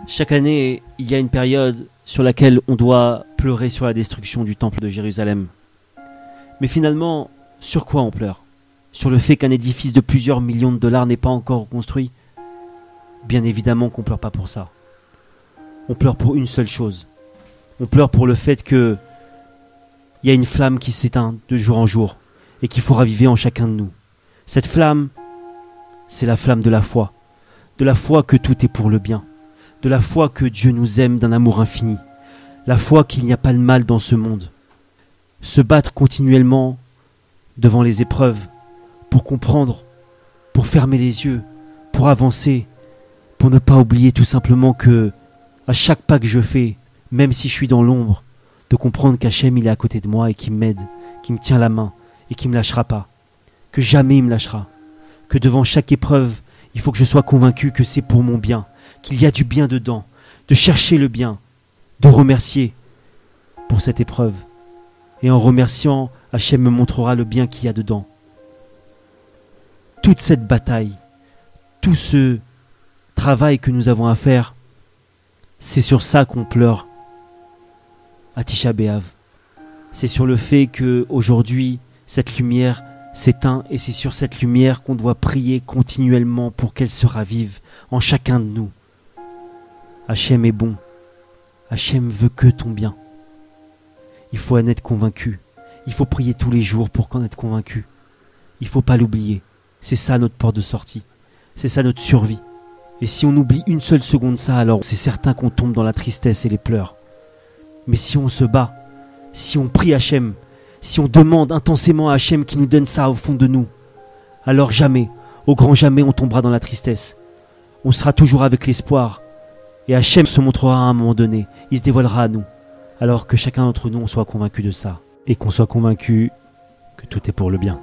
Chaque année, il y a une période sur laquelle on doit pleurer sur la destruction du temple de Jérusalem. Mais finalement, sur quoi on pleure? Sur le fait qu'un édifice de plusieurs millions de dollars n'est pas encore construit? Bien évidemment qu'on ne pleure pas pour ça. On pleure pour une seule chose. On pleure pour le fait qu'il y a une flamme qui s'éteint de jour en jour et qu'il faut raviver en chacun de nous. Cette flamme, c'est la flamme de la foi. De la foi que tout est pour le bien. De la foi que Dieu nous aime d'un amour infini. La foi qu'il n'y a pas de mal dans ce monde. Se battre continuellement devant les épreuves pour comprendre, pour fermer les yeux, pour avancer, pour ne pas oublier tout simplement que à chaque pas que je fais, même si je suis dans l'ombre, de comprendre qu'Hachem il est à côté de moi et qu'il m'aide, qu'il me tient la main et qu'il ne me lâchera pas, que jamais il me lâchera, que devant chaque épreuve, il faut que je sois convaincu que c'est pour mon bien, qu'il y a du bien dedans, de chercher le bien, de remercier pour cette épreuve. Et en remerciant, Hachem me montrera le bien qu'il y a dedans. Toute cette bataille, tout ce travail que nous avons à faire, c'est sur ça qu'on pleure à Tisha B'Av. C'est sur le fait qu'aujourd'hui, cette lumière s'éteint et c'est sur cette lumière qu'on doit prier continuellement pour qu'elle se ravive en chacun de nous. Hachem est bon. Hachem veut que ton bien. Il faut en être convaincu. Il faut prier tous les jours pour qu'en être convaincu. Il ne faut pas l'oublier. C'est ça notre porte de sortie. C'est ça notre survie. Et si on oublie une seule seconde ça, alors c'est certain qu'on tombe dans la tristesse et les pleurs. Mais si on se bat, si on prie Hachem, si on demande intensément à Hachem qui nous donne ça au fond de nous, alors jamais, au grand jamais, on tombera dans la tristesse. On sera toujours avec l'espoir. Et Hachem se montrera à un moment donné. Il se dévoilera à nous. Alors que chacun d'entre nous, on soit convaincu de ça. Et qu'on soit convaincu que tout est pour le bien.